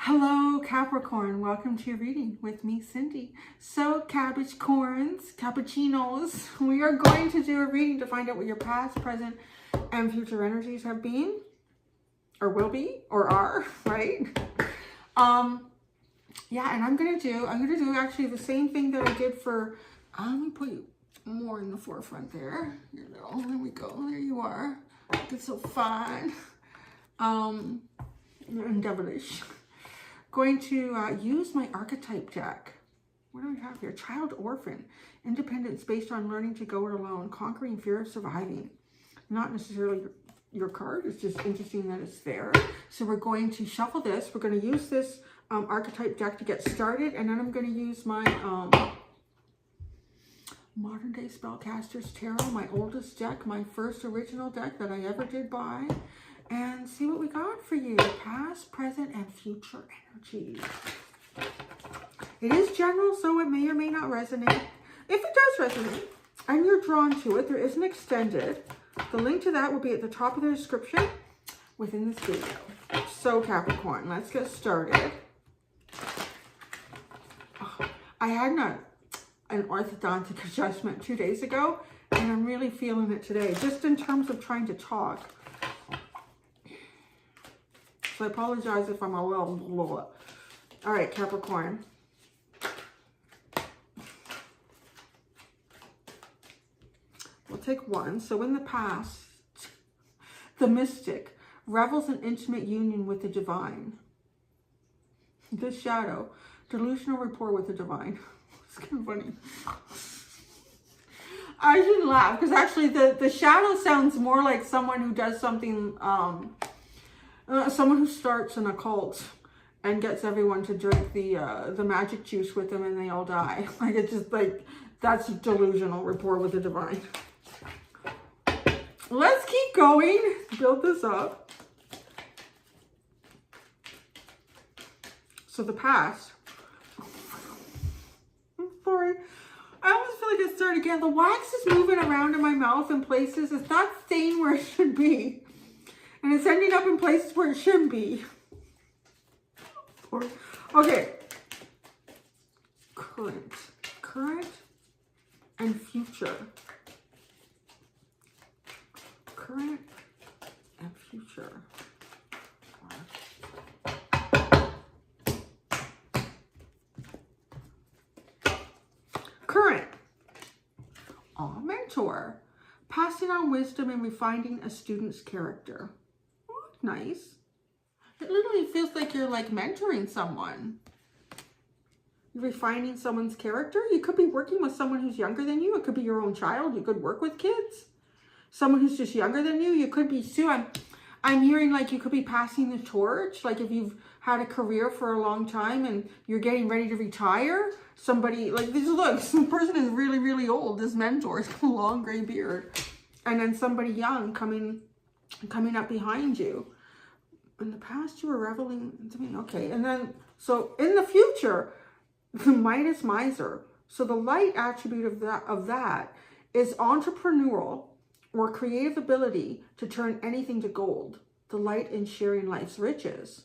Hello, Capricorn. Welcome to your reading with me, Cindy. So, Capricorns, cappuccinos, we are going to do a reading to find out what your past, present, and future energies have been, or will be, or are, right? Yeah, and I'm gonna do actually the same thing that I did for. Let me put you more in the forefront there. You know, there we go. There you are. It's so fun. And devilish. Going to use my archetype deck. What do we have here? Child orphan. Independence based on learning to go it alone. Conquering fear of surviving. Not necessarily your card. It's just interesting that it's there. So we're going to shuffle this. We're going to use this archetype deck to get started. And then I'm going to use my Modern Day Spellcasters Tarot. My oldest deck. My first original deck that I ever did buy. And see what we got for you. Past, present, and future energies. It is general, so it may or may not resonate. If it does resonate, and you're drawn to it, there is an extended. The link to that will be at the top of the description within this video. So, Capricorn, let's get started. I had an orthodontic adjustment 2 days ago, and I'm really feeling it today, just in terms of trying to talk. So I apologize if I'm a little blah. All right, Capricorn. We'll take one. So in the past, the mystic revels in intimate union with the divine. The shadow, delusional rapport with the divine. It's kind of funny. I shouldn't laugh because actually the shadow sounds more like someone who does something, someone who starts an occult and gets everyone to drink the magic juice with them and they all die. Like, it's just like, that's delusional rapport with the divine. Let's keep going. Build this up. So the past. I'm sorry. I almost feel like it's starting again. The wax is moving around in my mouth in places. It's not staying where it should be. And it's ending up in places where it shouldn't be. Okay. Current and future. Current and future. Current. Aw, mentor. Passing on wisdom and refining a student's character. Nice. It literally feels like you're like mentoring someone. You're refining someone's character. You could be working with someone who's younger than you. It could be your own child. You could work with kids. Someone who's just younger than you. You could be Sue. I'm hearing like you could be passing the torch. Like if you've had a career for a long time and you're getting ready to retire. Somebody like this. Look, some person is really, really old. This mentor has got a long gray beard. And then somebody young coming up behind you. In the past, you were reveling into me. Okay, and then, so in the future, the Midas Miser. So the light attribute of that is entrepreneurial or creative ability to turn anything to gold. The light in sharing life's riches.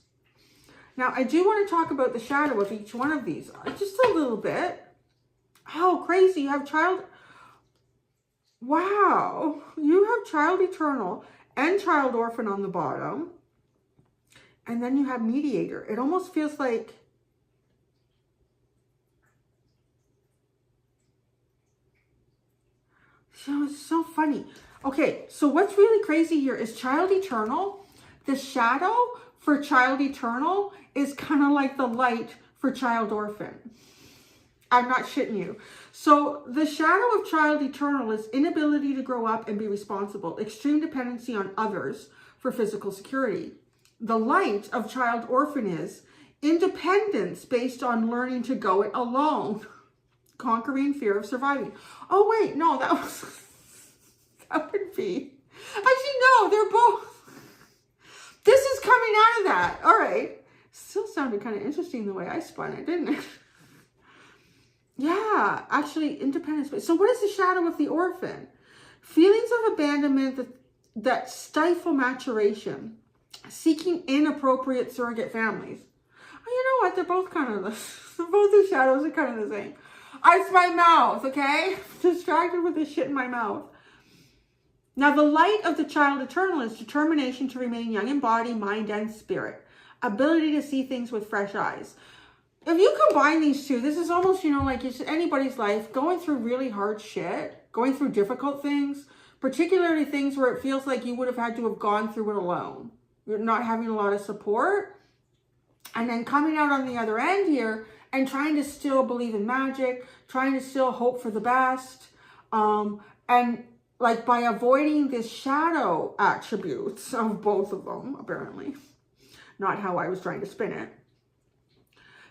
Now, I do want to talk about the shadow of each one of these. Just a little bit. Oh, crazy. You have child... Wow. You have child eternal and child orphan on the bottom. And then you have mediator. It almost feels like... So it's so funny. Okay, so what's really crazy here is child eternal. The shadow for child eternal is kind of like the light for child orphan. I'm not shitting you. So the shadow of child eternal is inability to grow up and be responsible. Extreme dependency on others for physical security. The light of child orphan is independence based on learning to go it alone. Conquering fear of surviving. Oh, wait, no, that would be. Actually, no, they're both. This is coming out of that. All right. Still sounded kind of interesting the way I spun it, didn't it? Yeah, actually, independence. So what is the shadow of the orphan? Feelings of abandonment that stifle maturation. Seeking inappropriate surrogate families. you know what? They're both kind of both the shadows are kind of the same. It's my mouth, okay? Distracted with this shit in my mouth. Now, the light of the child eternal is determination to remain young in body, mind, and spirit. Ability to see things with fresh eyes. If you combine these two, this is almost, you know, like it's anybody's life, going through really hard shit, going through difficult things, particularly things where it feels like you would have had to have gone through it alone. You're not having a lot of support. And then coming out on the other end here and trying to still believe in magic, trying to still hope for the best. And like by avoiding the shadow attributes of both of them, apparently. Not how I was trying to spin it.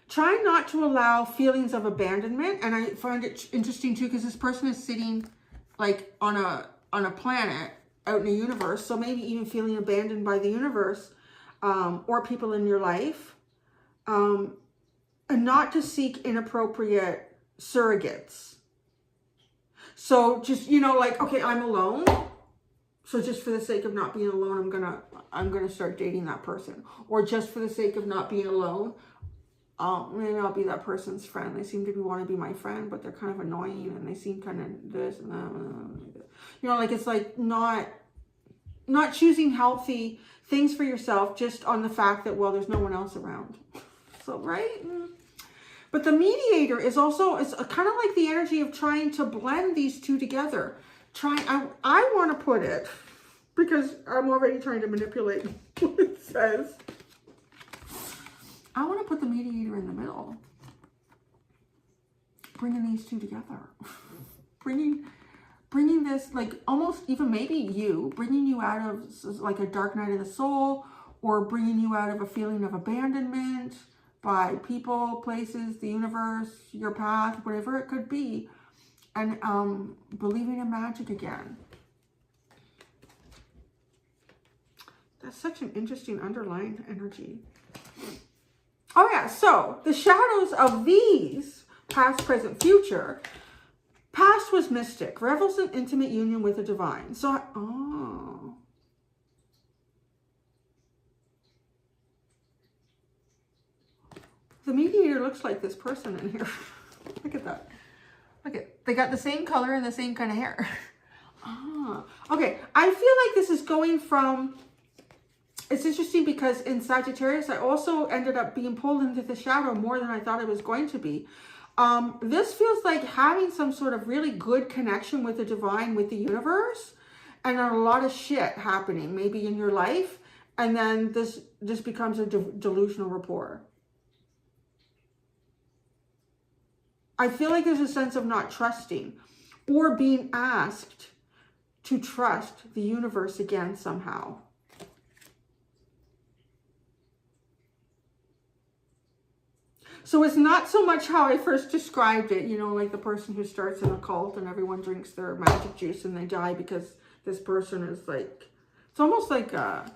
Try not to allow feelings of abandonment. And I find it interesting too, because this person is sitting like on a planet out in the universe. So maybe even feeling abandoned by the universe or people in your life. And not to seek inappropriate surrogates. So just, you know, like, okay, I'm alone. So just for the sake of not being alone, I'm gonna start dating that person. Or just for the sake of not being alone, maybe I'll be that person's friend. They seem to want to be my friend, but they're kind of annoying and they seem kind of this and that. You know, like it's like not choosing healthy things for yourself just on the fact that, well, there's no one else around. So, right? But the mediator is also, it's kind of like the energy of trying to blend these two together. I want to put it, because I'm already trying to manipulate what it says. I want to put the mediator in the middle. Bringing these two together. Bringing this, like almost even maybe you, bringing you out of like a dark night of the soul, or bringing you out of a feeling of abandonment by people, places, the universe, your path, whatever it could be, and believing in magic again. That's such an interesting underlying energy. Oh yeah, so the shadows of these, past, present, future. Past was mystic, revels in intimate union with the divine. So, oh. The mediator looks like this person in here. Look at that. Look at, they got the same color and the same kind of hair. Ah, okay. I feel like this is going from, it's interesting because in Sagittarius, I also ended up being pulled into the shadow more than I thought I was going to be. This feels like having some sort of really good connection with the divine, with the universe, and a lot of shit happening maybe in your life. And then this becomes a delusional rapport. I feel like there's a sense of not trusting or being asked to trust the universe again somehow. So it's not so much how I first described it, you know, like the person who starts in a cult and everyone drinks their magic juice and they die because this person is like, it's almost like a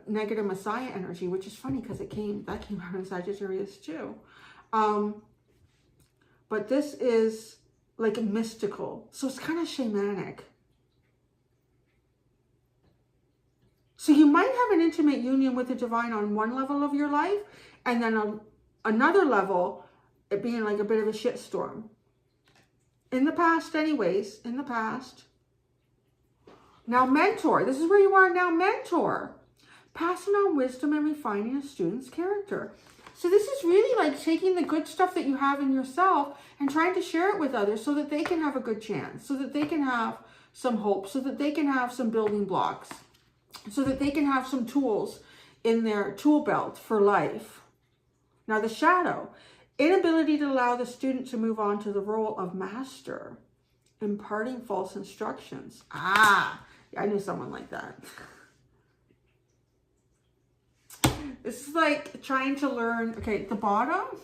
negative messiah energy, which is funny because that came out in Sagittarius too. But this is like mystical. So it's kind of shamanic. So you might have an intimate union with the divine on one level of your life, and then another level, it being like a bit of a shitstorm. In the past anyways, in the past. Now mentor, this is where you are now, mentor. Passing on wisdom and refining a student's character. So this is really like taking the good stuff that you have in yourself and trying to share it with others so that they can have a good chance, so that they can have some hope, so that they can have some building blocks, so that they can have some tools in their tool belt for life. Now the shadow, inability to allow the student to move on to the role of master, imparting false instructions. Ah, I knew someone like that. This is like trying to learn, okay, the bottom.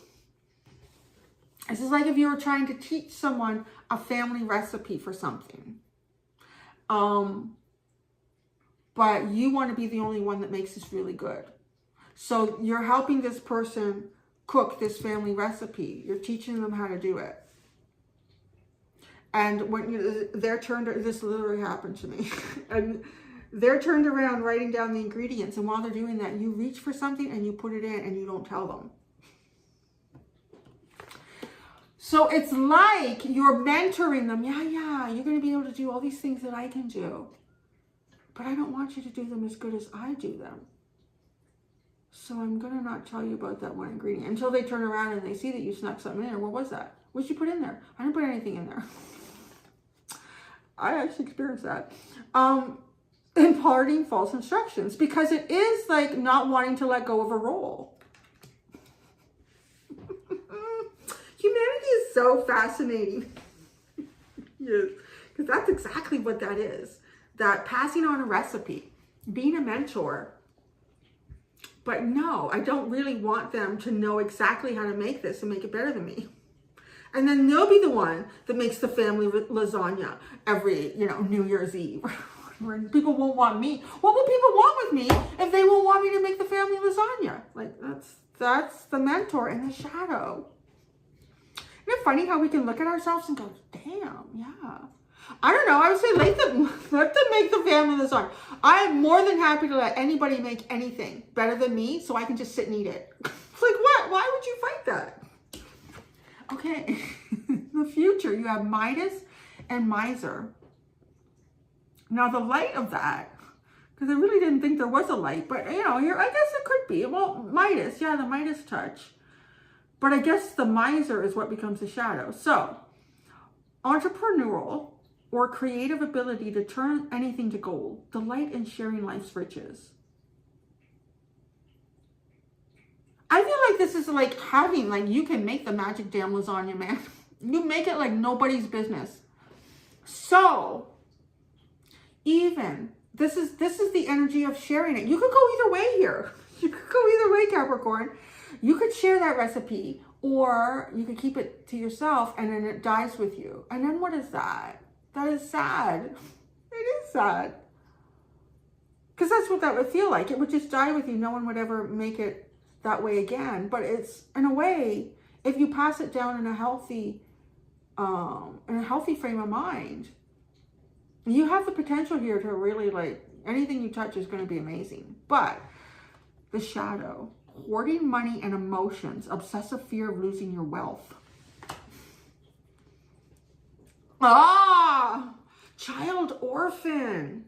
This is like if you were trying to teach someone a family recipe for something. But you want to be the only one that makes this really good. So you're helping this person cook this family recipe. You're teaching them how to do it. And when their turn, this literally happened to me. And They're turned around writing down the ingredients, and while they're doing that, you reach for something and you put it in and you don't tell them. So it's like you're mentoring them. Yeah, you're going to be able to do all these things that I can do, but I don't want you to do them as good as I do them. So I'm going to not tell you about that one ingredient until they turn around and they see that you snuck something in there. What was that? What did you put in there? I didn't put anything in there. I actually experienced that. Imparting false instructions, because it is like not wanting to let go of a role. Humanity is so fascinating. Yes, because that's exactly what that is. That passing on a recipe, being a mentor. But no, I don't really want them to know exactly how to make this and make it better than me. And then they'll be the one that makes the family lasagna every, New Year's Eve. Where people won't want me. What will people want with me if they won't want me to make the family lasagna? Like, that's the mentor in the shadow. Isn't it funny how we can look at ourselves and go, damn, yeah. I don't know. I would say let them make the family lasagna. I am more than happy to let anybody make anything better than me so I can just sit and eat it. It's like, what? Why would you fight that? Okay. In the future, you have Midas and Miser. Now, the light of that, because I really didn't think there was a light, but, here, I guess it could be. Well, Midas, yeah, the Midas touch. But I guess the Miser is what becomes the shadow. So, entrepreneurial or creative ability to turn anything to gold, delight in sharing life's riches. I feel like this is like having, like, you can make the magic damn lasagna, man. You make it like nobody's business. So, even, this is the energy of sharing it. You could go either way here. You could go either way, Capricorn. You could share that recipe, or you could keep it to yourself and then it dies with you. And then what is that? That is sad. It is sad. Because that's what that would feel like. It would just die with you. No one would ever make it that way again. But it's, in a way, if you pass it down in a healthy frame of mind, you have the potential here to really, like, anything you touch is going to be amazing. But the shadow, hoarding money and emotions, obsessive fear of losing your wealth. Child orphan.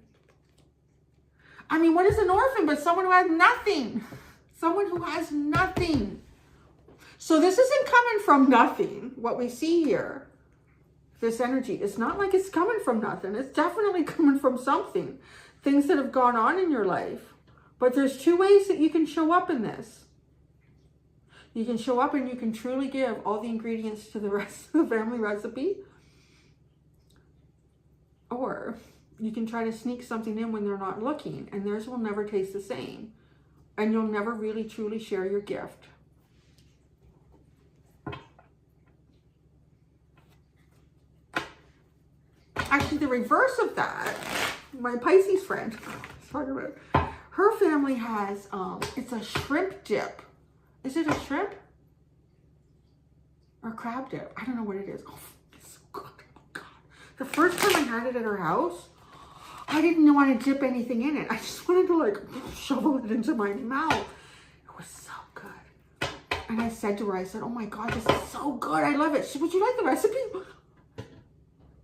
I mean, what is an orphan but someone who has nothing? Someone who has nothing. So this isn't coming from nothing, what we see here. This energy, it's not like it's coming from nothing. It's definitely coming from something. Things that have gone on in your life. But there's two ways that you can show up in this. You can show up and you can truly give all the ingredients to the rest of the family recipe. Or you can try to sneak something in when they're not looking, and theirs will never taste the same. And you'll never really truly share your gift. Actually, the reverse of that, my Pisces friend, her family has, it's a shrimp dip. Is it a shrimp? Or crab dip? I don't know what it is. Oh, it's so good. Oh, God. The first time I had it at her house, I didn't want to dip anything in it. I just wanted to, like, shovel it into my mouth. It was so good. And I said to her, I said, oh my God, this is so good. I love it. She said, would you like the recipe?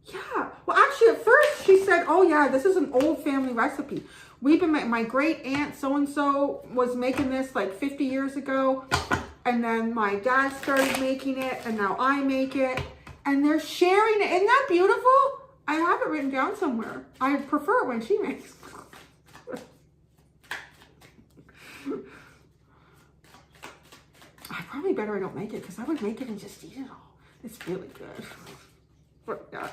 Yeah. Well, actually, at first she said, oh yeah, this is an old family recipe. We've been, my great aunt so-and-so was making this like 50 years ago. And then my dad started making it, and now I make it. And they're sharing it. Isn't that beautiful? I have it written down somewhere. I prefer it when she makes it. I probably better I don't make it, because I would make it and just eat it all. It's really good. But yeah.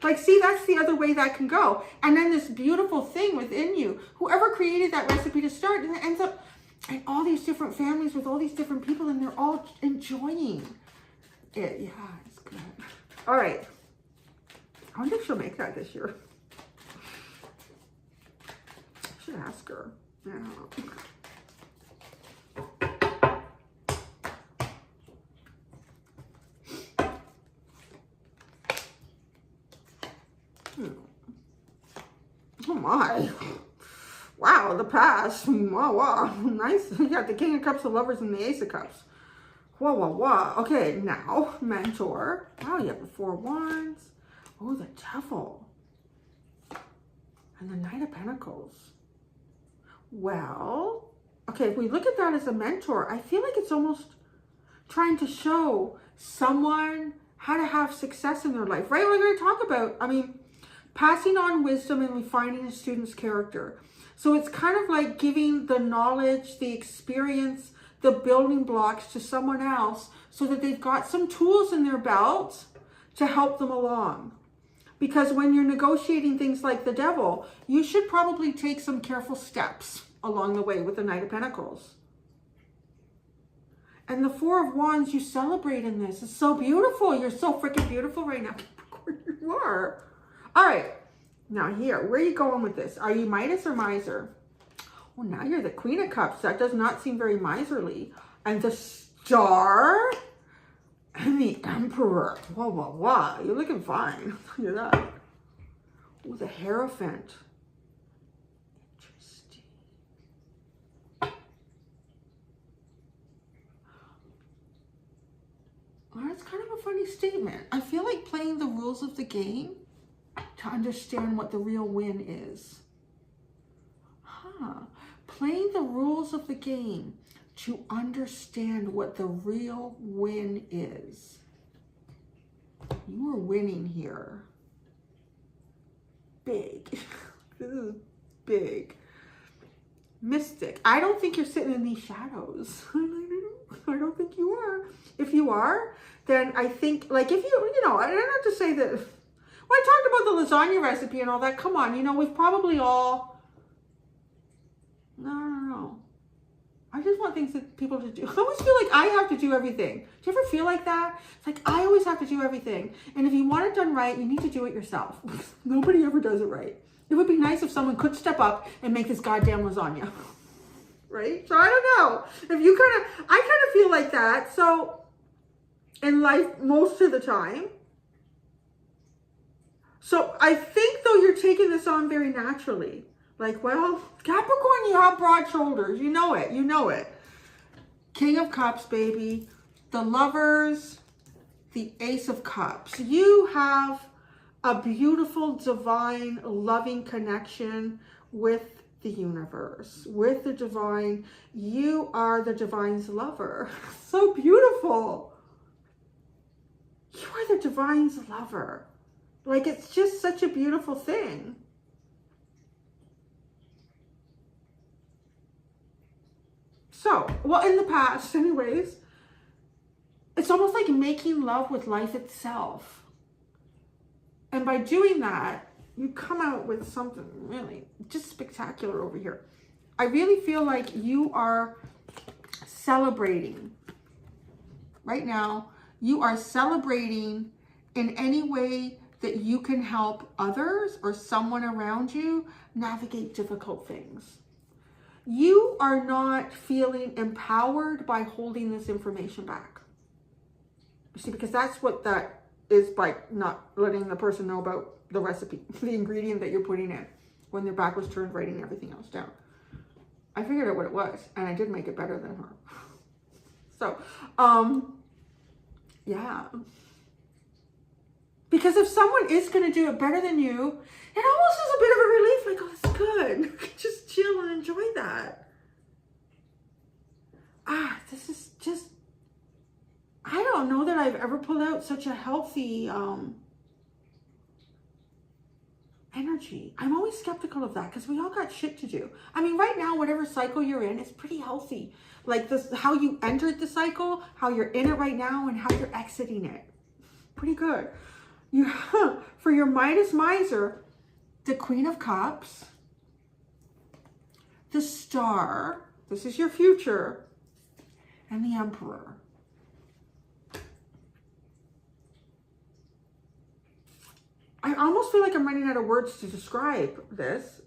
Like, see, that's the other way that can go. And then this beautiful thing within you, whoever created that recipe to start, and it ends up in all these different families with all these different people, and they're all enjoying it. Yeah, it's good. All right. I wonder if she'll make that this year. I should ask her. Yeah. Oh my. wow, the past. Wow. Nice. You got the King of Cups, the Lovers, and the Ace of Cups. Wow. Okay, now, mentor. Wow, you have the 4 Wands. Oh, the Devil. And the Knight of Pentacles. Well, okay, if we look at that as a mentor, I feel like it's almost trying to show someone how to have success in their life, right? We're going to talk about, passing on wisdom and refining a student's character. So it's kind of like giving the knowledge, the experience, the building blocks to someone else so that they've got some tools in their belt to help them along. Because when you're negotiating things like the Devil, you should probably take some careful steps along the way with the Knight of Pentacles. And the 4 of Wands, you celebrate in this. It's so beautiful. You're so freaking beautiful right now, Capricorn. You are. All right. Now here, where are you going with this? Are you Midas or Miser? Well, now you're the Queen of Cups. That does not seem very miserly. And the Star and the Emperor. Wow. You're looking fine. Look at that. Oh, the Hierophant. Interesting. Well, that's kind of a funny statement. I feel like playing the rules of the game to understand what the real win is. Playing the rules of the game to understand what the real win is. You are winning here. Big. This is big. Mystic. I don't think you're sitting in these shadows. I don't think you are. If you are, then I think, like, if you know, I don't have to say that. When I talked about the lasagna recipe and all that, come on, we've probably all, no. I just want things that people to do. I always feel like I have to do everything. Do you ever feel like that? It's like, I always have to do everything. And if you want it done right, you need to do it yourself. Nobody ever does it right. It would be nice if someone could step up and make this goddamn lasagna. Right? So I don't know. I kind of feel like that. So in life, most of the time. So I think though you're taking this on very naturally. Like, well, Capricorn, you have broad shoulders. You know it. King of Cups, baby. The Lovers, the Ace of Cups. You have a beautiful, divine, loving connection with the universe, with the divine. You are the divine's lover. So beautiful. You are the divine's lover. Like, it's just such a beautiful thing. So, well, in the past, anyways, it's almost like making love with life itself. And by doing that, you come out with something really just spectacular over here. I really feel like you are celebrating. Right now, you are celebrating in any way that you can help others or someone around you navigate difficult things. You are not feeling empowered by holding this information back. You see, because that's what that is, by not letting the person know about the recipe, the ingredient that you're putting in, when their back was turned, writing everything else down. I figured out what it was, and I did make it better than her. So, yeah. Because if someone is going to do it better than you, it almost is a bit of a relief. Like, oh, it's good. Just chill and enjoy that. This is just, I don't know that I've ever pulled out such a healthy energy. I'm always skeptical of that because we all got shit to do. I mean, right now, whatever cycle you're in is pretty healthy. Like this, how you entered the cycle, how you're in it right now, and how you're exiting it. Pretty good. For your Midas Miser, the Queen of Cups, the Star, this is your future, and the Emperor. I almost feel like I'm running out of words to describe this.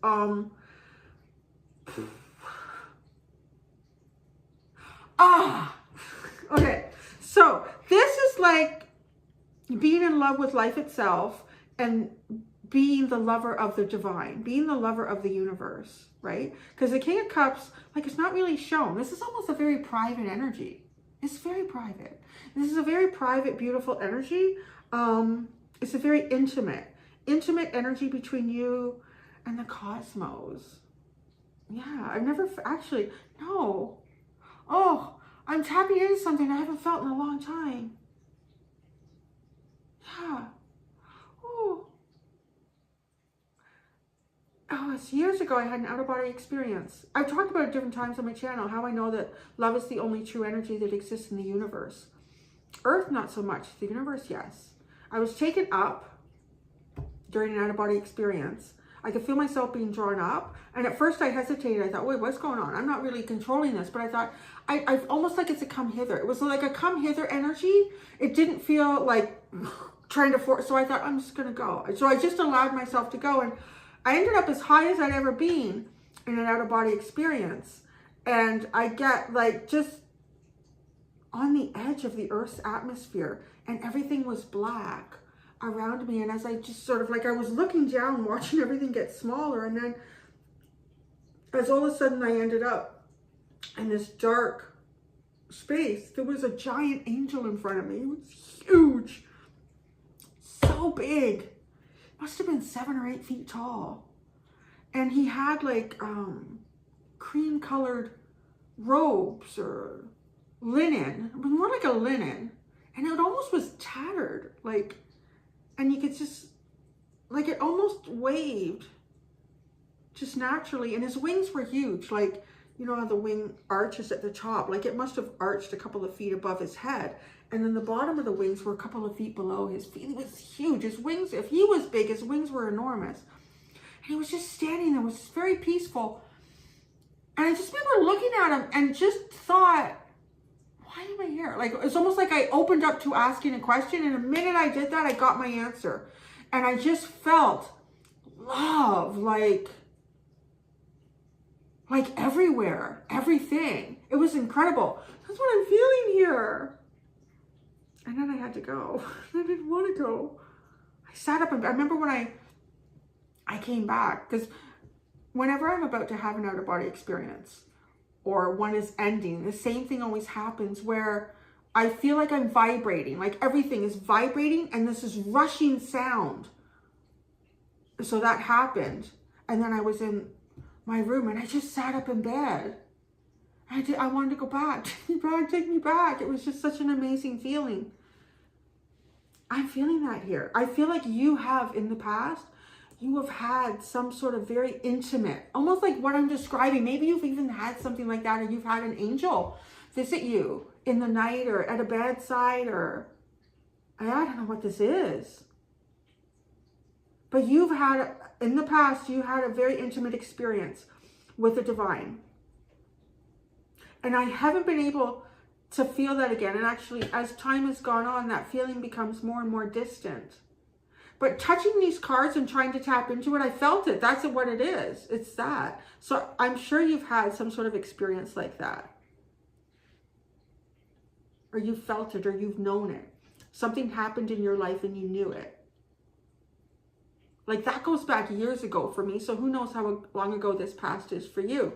Okay. So this is like being in love with life itself and being the lover of the divine, being the lover of the universe, right? Because the King of Cups, like, it's not really shown. This is almost a very private energy. It's very private. This is a very private, beautiful energy. It's a very intimate energy between you and the cosmos. Yeah, I've never actually, no. Oh, I'm tapping into something I haven't felt in a long time. Yeah. Oh. Oh, it's years ago I had an out-of-body experience. I've talked about it different times on my channel, how I know that love is the only true energy that exists in the universe. Earth, not so much. The universe, yes. I was taken up during an out-of-body experience. I could feel myself being drawn up. And at first I hesitated. I thought, wait, what's going on? I'm not really controlling this. But I thought, I almost like it's a come hither. It was like a come hither energy. It didn't feel like trying to force. So I thought, I'm just going to go. So I just allowed myself to go. And I ended up as high as I'd ever been in an out-of-body experience. And I get like just on the edge of the Earth's atmosphere. And everything was black around me. And as I just sort of like, I was looking down, watching everything get smaller. And then as all of a sudden I ended up in this dark space, there was a giant angel in front of me. It was huge, so big. Must have been 7 or 8 feet tall. And he had like cream colored robes or linen. It was more like a linen. And it almost was tattered. Like, and you could just, like, it almost waved just naturally. And his wings were huge. Like, you know how the wing arches at the top? Like, it must have arched a couple of feet above his head. And then the bottom of the wings were a couple of feet below his feet. It was huge. His wings, if he was big, his wings were enormous. And he was just standing there. It was very peaceful. And I just remember looking at him and just thought, why am I here? Like, it's almost like I opened up to asking a question. And the minute I did that, I got my answer. And I just felt love, like everywhere, everything. It was incredible. That's what I'm feeling here. And then I had to go. I didn't want to go. I sat up and I remember when I came back, because whenever I'm about to have an out-of-body experience or one is ending, the same thing always happens where I feel like I'm vibrating, like everything is vibrating and this is rushing sound. So that happened. And then I was in my room and I just sat up in bed. I wanted to go back. Take me back, take me back. It was just such an amazing feeling. I'm feeling that here. I feel like you have in the past, you have had some sort of very intimate, almost like what I'm describing. Maybe you've even had something like that, or you've had an angel visit you in the night or at a bedside, or I don't know what this is. But you've had, in the past, you had a very intimate experience with the divine. And I haven't been able to feel that again. And actually, as time has gone on, that feeling becomes more and more distant. But touching these cards and trying to tap into it, I felt it. That's what it is. It's that. So I'm sure you've had some sort of experience like that. Or you felt it, or you've known it. Something happened in your life and you knew it. Like, that goes back years ago for me. So who knows how long ago this past is for you.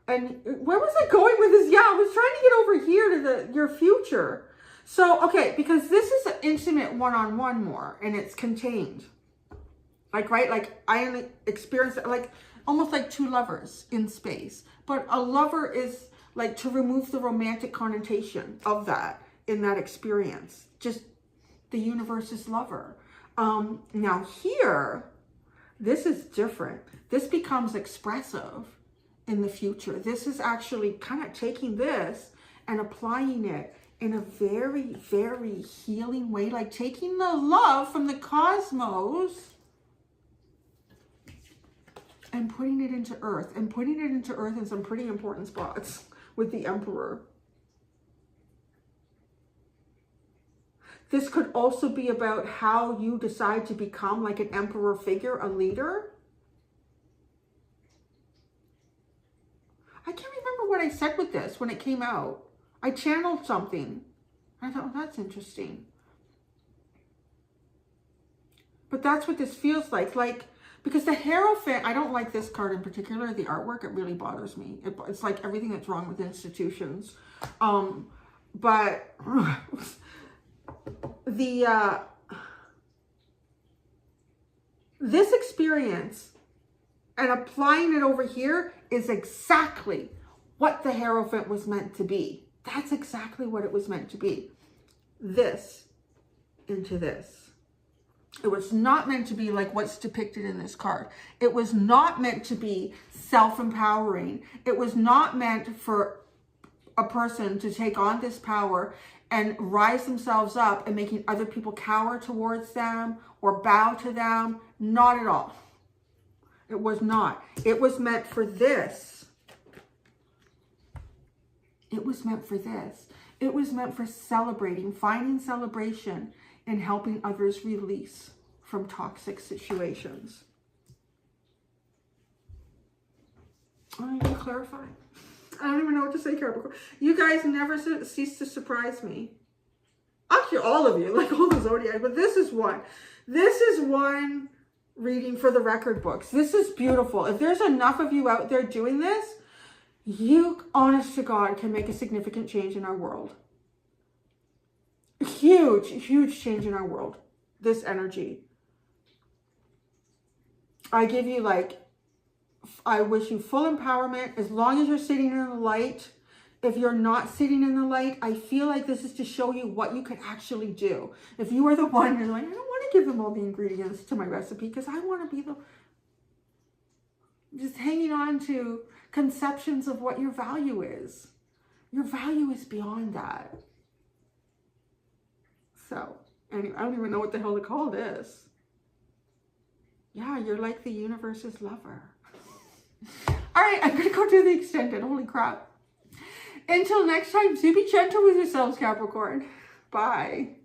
And where was I going with this? Yeah, I was trying to get over here to your future. So, okay, because this is an intimate one-on-one more, and it's contained. Like, right? Like, I only experienced it, like, almost like two lovers in space. But a lover is, like, to remove the romantic connotation of that in that experience. Just the universe's lover. Now here, this is different. This becomes expressive in the future. This is actually kind of taking this and applying it in a very, very healing way, like taking the love from the cosmos and putting it into Earth, and putting it into Earth in some pretty important spots with the Emperor. This could also be about how you decide to become like an emperor figure, a leader. I can't remember what I said with this when it came out. I channeled something. I thought, oh, that's interesting. But that's what this feels like. Because the Hierophant, I don't like this card in particular, the artwork, it really bothers me. It's like everything that's wrong with institutions. But this experience and applying it over here is exactly what the Hierophant was meant to be. That's exactly what it was meant to be. This into this. It was not meant to be like what's depicted in this card. It was not meant to be self-empowering. It was not meant for a person to take on this power and rise themselves up and making other people cower towards them or bow to them. Not at all. It was not. It was meant for this. It was meant for this. It was meant for celebrating, finding celebration and helping others release from toxic situations. I need to clarify. I don't even know what to say, Capricorn. You guys never cease to surprise me. Actually, all of you, like all the zodiac, but this is one. This is one reading for the record books. This is beautiful. If there's enough of you out there doing this, you, honest to God, can make a significant change in our world. Huge, huge change in our world. This energy. I give you I wish you full empowerment as long as you're sitting in the light. If you're not sitting in the light, I feel like this is to show you what you can actually do. If you are the one who's like, I don't want to give them all the ingredients to my recipe because I want to be just hanging on to conceptions of what your value is. Your value is beyond that. So, anyway, I don't even know what the hell to call this. Yeah, you're like the universe's lover. All right, I'm going to go do the extended. Holy crap. Until next time, do be gentle with yourselves, Capricorn. Bye.